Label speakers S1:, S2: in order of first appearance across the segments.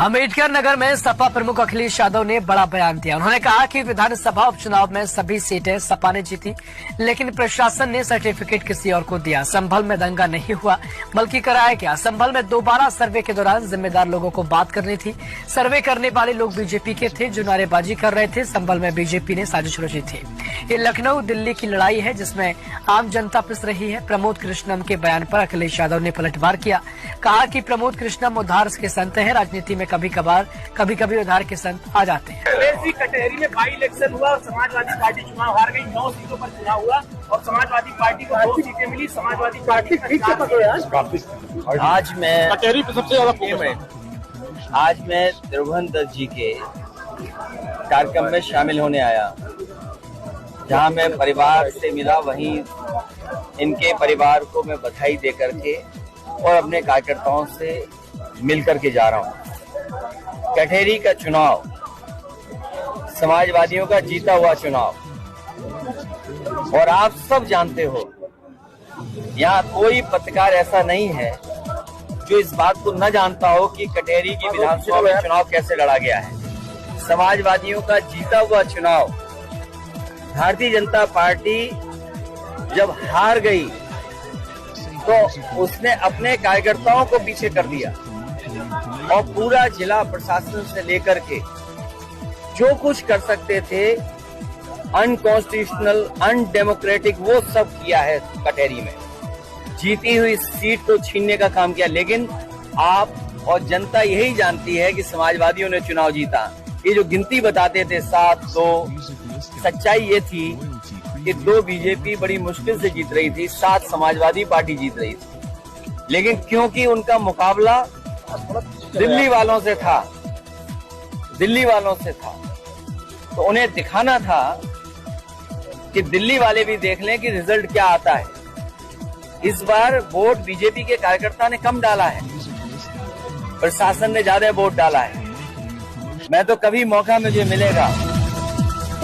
S1: अम्बेडकर नगर में सपा प्रमुख अखिलेश यादव ने बड़ा बयान दिया। उन्होंने कहा कि विधानसभा उपचुनाव में सभी सीटें सपा ने जीती, लेकिन प्रशासन ने सर्टिफिकेट किसी और को दिया। संभल में दंगा नहीं हुआ, बल्कि कराया गया। संभल में दोबारा सर्वे के दौरान जिम्मेदार लोगों को बात करनी थी। सर्वे करने वाले लोग बीजेपी के थे जो नारेबाजी कर रहे थे। संभल में बीजेपी ने साजिश रची थी। ये लखनऊ दिल्ली की लड़ाई है जिसमें आम जनता पिस रही है। प्रमोद कृष्णम के बयान पर अखिलेश यादव ने पलटवार किया। कहा कि प्रमोद कृष्णम उधार के संत हैं। राजनीति में कभी कभी उधार के संत आ जाते हैं।
S2: कटहरी में बाई इलेक्शन हुआ और समाजवादी पार्टी चुनाव हार गई। 9 सीटों पर चुनाव हुआ और समाजवादी पार्टी को 2 सीटें मिली। समाजवादी पार्टी
S3: आज मैं
S2: कटहरी पे सबसे ज्यादा
S3: आज मैं त्रिभुवन दत्त जी के कार्यक्रम में शामिल होने आया, जहां मैं परिवार से मिला। वहीं इनके परिवार को मैं बधाई दे करके और अपने कार्यकर्ताओं से मिल करके जा रहा हूं। कटहरी का चुनाव समाजवादियों का जीता हुआ चुनाव, और आप सब जानते हो यहाँ कोई पत्रकार ऐसा नहीं है जो इस बात को न जानता हो कि कटहरी की विधानसभा में चुनाव कैसे लड़ा गया है। समाजवादियों का जीता हुआ चुनाव, भारतीय जनता पार्टी जब हार गई तो उसने अपने कार्यकर्ताओं को पीछे कर दिया और पूरा जिला प्रशासन से लेकर के जो कुछ कर सकते थे अनकॉन्स्टिट्यूशनल, अनडेमोक्रेटिक, वो सब किया है। कटहरी में जीती हुई सीट को छीनने का काम किया। लेकिन आप और जनता यही जानती है कि समाजवादियों ने चुनाव जीता। ये जो गिनती बताते थे 7-2, सच्चाई ये थी कि 2 बीजेपी बड़ी मुश्किल से जीत रही थी, 7 समाजवादी पार्टी जीत रही थी। लेकिन क्योंकि उनका मुकाबला दिल्ली वालों से था, तो उन्हें दिखाना था कि दिल्ली वाले भी देख लें कि रिजल्ट क्या आता है। इस बार वोट बीजेपी के कार्यकर्ता ने कम डाला है, प्रशासन ने ज्यादा वोट डाला है। मैं तो कभी मौका मुझे मिलेगा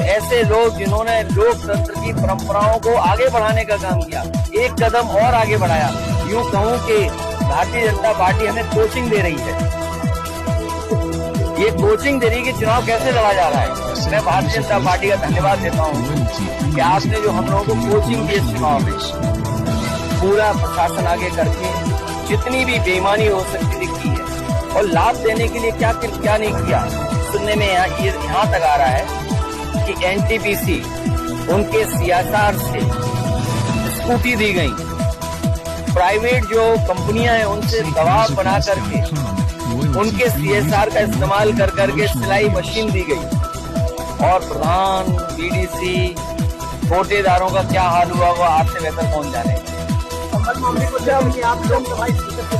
S3: ऐसे लोग जिन्होंने लोकतंत्र की परंपराओं को आगे बढ़ाने का काम किया, एक कदम और आगे बढ़ाया। यूं कहूं कि भारतीय जनता पार्टी हमें कोचिंग दे रही है। ये कोचिंग दे रही है कि चुनाव कैसे लड़ा जा रहा है। मैं भारतीय जनता पार्टी का धन्यवाद देता हूं कि आपने जो हम लोगों को कोचिंग दी इस चुनाव में, पूरा प्रशासन आगे करके जितनी भी बेईमानी हो सकती दिखती है और लाभ देने के लिए क्या नहीं किया। सुनने में यहाँ तक आ रहा है कि एनटीपीसी उनके सीएसआर से स्कूटी दी गई, प्राइवेट जो कंपनियां हैं उनसे दबाव बना करके उनके सीएसआर का इस्तेमाल कर करके सिलाई मशीन दी गई। और प्रधान, बीडीसी, कोटेदारों का क्या हाल हुआ वो आपसे बेहतर कौन जाने।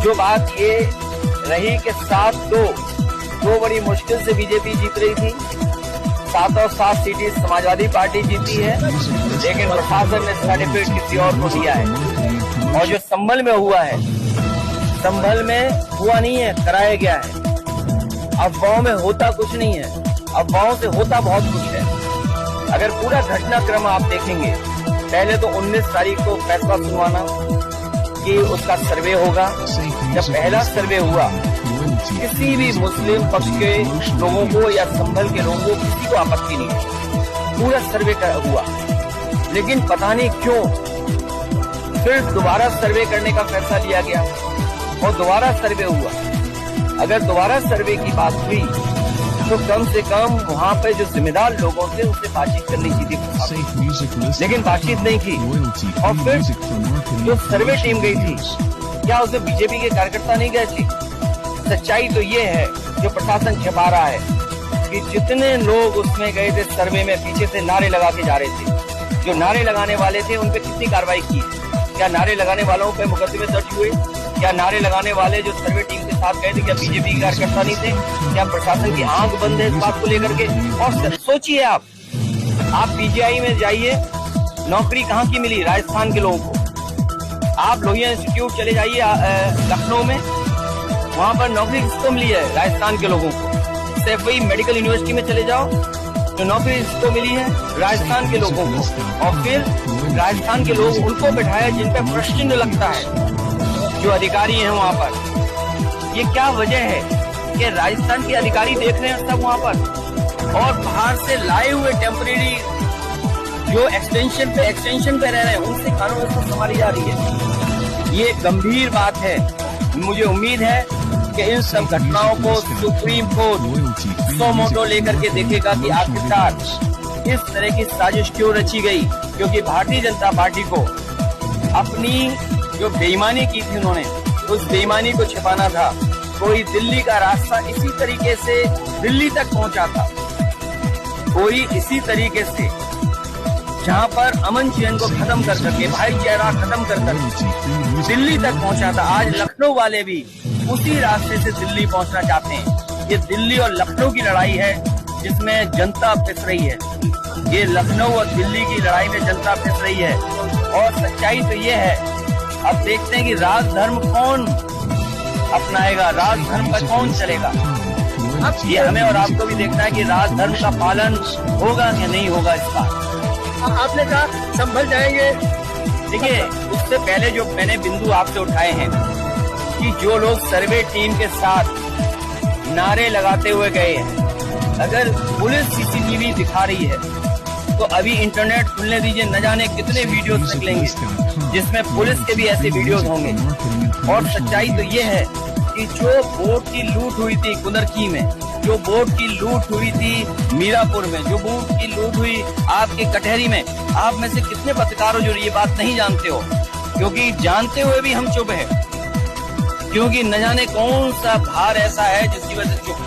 S3: जो बात ये रही कि 7-2 बड़ी मुश्किल से बीजेपी जीत रही थी। 7 और 7 सीटें समाजवादी पार्टी जीती है, लेकिन प्रशासन ने सर्टिफिकेट किसी और को दिया है। और जो संभल में हुआ है, संभल में हुआ नहीं है, कराया गया है। अफवाहों में होता कुछ नहीं है, अफवाहों से होता बहुत कुछ है। अगर पूरा घटनाक्रम आप देखेंगे, पहले तो 19 तारीख को फैसला सुनवाना कि उसका सर्वे होगा। जब पहला सर्वे हुआ, किसी भी मुस्लिम पक्ष के लोगों को या संभल के लोगों को किसी को आपत्ति नहीं, पूरा सर्वे हुआ। लेकिन पता नहीं क्यों फिर दोबारा सर्वे करने का फैसला लिया गया और दोबारा सर्वे हुआ। अगर दोबारा सर्वे की बात हुई तो कम से कम वहाँ पे जो जिम्मेदार लोगों थे उससे बातचीत करनी चाहिए थी, लेकिन बातचीत नहीं की। और फिर जो सर्वे टीम गई थी, क्या उसमें बीजेपी के कार्यकर्ता नहीं गए थे? सच्चाई तो ये है जो प्रशासन छिपा रहा है कि जितने लोग उसमें गए थे सर्वे में, पीछे से नारे लगा के जा रहे थे। जो नारे लगाने वाले थे उन पे कितनी कार्रवाई की? क्या नारे लगाने वालों पे मुकदमे दर्ज हुए? क्या नारे लगाने वाले जो सर्वे टीम के साथ गए थे क्या बीजेपी के कार्यकर्ता नहीं थे? क्या प्रशासन की आंख बंद है इस बात को लेकर के? और सोचिए आप पीजीआई में जाइए, नौकरी कहाँ की मिली राजस्थान के लोगों को। आप लोहिया इंस्टीट्यूट चले जाइए लखनऊ में, वहाँ पर नौकरी किसको मिली है? राजस्थान के लोगों को। सैफई मेडिकल यूनिवर्सिटी में चले जाओ, जो नौकरी किसको मिली है? राजस्थान के लोगों को। और फिर राजस्थान के लोग उनको बैठाया जिन पर प्रश्न लगता है, जो अधिकारी हैं वहाँ पर। ये क्या वजह है के राजस्थान के अधिकारी देख रहे हैं सब वहां पर, और बाहर से लाए हुए टेम्परेरी जो एक्सटेंशन पे रह रहे हैं उनसे कानून व्यवस्था संभाली जा रही है। ये गंभीर बात है। मुझे उम्मीद है कि इन सब घटनाओं को सुप्रीम कोर्ट सो मोटो लेकर के देखेगा कि आखिरकार इस तरह की साजिश क्यों रची गई, क्योंकि भारतीय जनता पार्टी को अपनी जो बेईमानी की थी उन्होंने उस बेईमानी को छिपाना था। कोई दिल्ली का रास्ता इसी तरीके से दिल्ली तक पहुंचा था, कोई इसी तरीके से जहां पर अमन चैन को खत्म कर करके, भाईचारा खत्म कर करके दिल्ली तक पहुंचा था। आज लखनऊ वाले भी उसी रास्ते से दिल्ली पहुंचना चाहते हैं। ये दिल्ली और लखनऊ की लड़ाई है जिसमें जनता पिस रही है। ये लखनऊ और दिल्ली की लड़ाई में जनता पिस रही है। और सच्चाई तो ये है, अब देखते हैं कि राजधर्म कौन अपनाएगा, राजधर्म पर कौन चलेगा। अब ये हमें और आपको भी देखना है कि राजधर्म का पालन होगा या नहीं होगा। इसका
S2: आपने कहा संभल जाएंगे।
S3: देखिए, उससे पहले जो मैंने बिंदु आपसे उठाए हैं कि जो लोग सर्वे टीम के साथ नारे लगाते हुए गए हैं, अगर पुलिस सीसीटीवी दिखा रही है तो अभी इंटरनेट खुलने दीजिए, न जाने कितने वीडियोस निकलेंगे जिसमें पुलिस के भी ऐसे वीडियोस होंगे। और सच्चाई तो ये है कि जो बोट की लूट हुई थी कुदरकी में, जो बोट की लूट हुई थी मीरापुर में, जो बोट की लूट हुई आपके कटहरी में, आप में से कितने पत्रकार हो जो ये बात नहीं जानते हो? क्योंकि जानते हुए भी हम चुप है, क्योंकि न जाने कौन सा भार ऐसा है जिसकी वजह से चुप।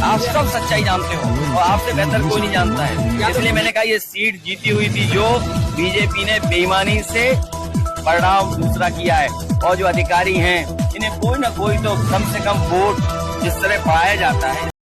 S3: आप सब सच्चाई जानते हो और आपसे बेहतर कोई नहीं जानता है। इसलिए मैंने कहा ये सीट जीती हुई थी जो बीजेपी ने बेईमानी से परिणाम दूसरा किया है। और जो अधिकारी हैं इन्हें कोई ना कोई तो कम से कम वोट जिस तरह पाया जाता है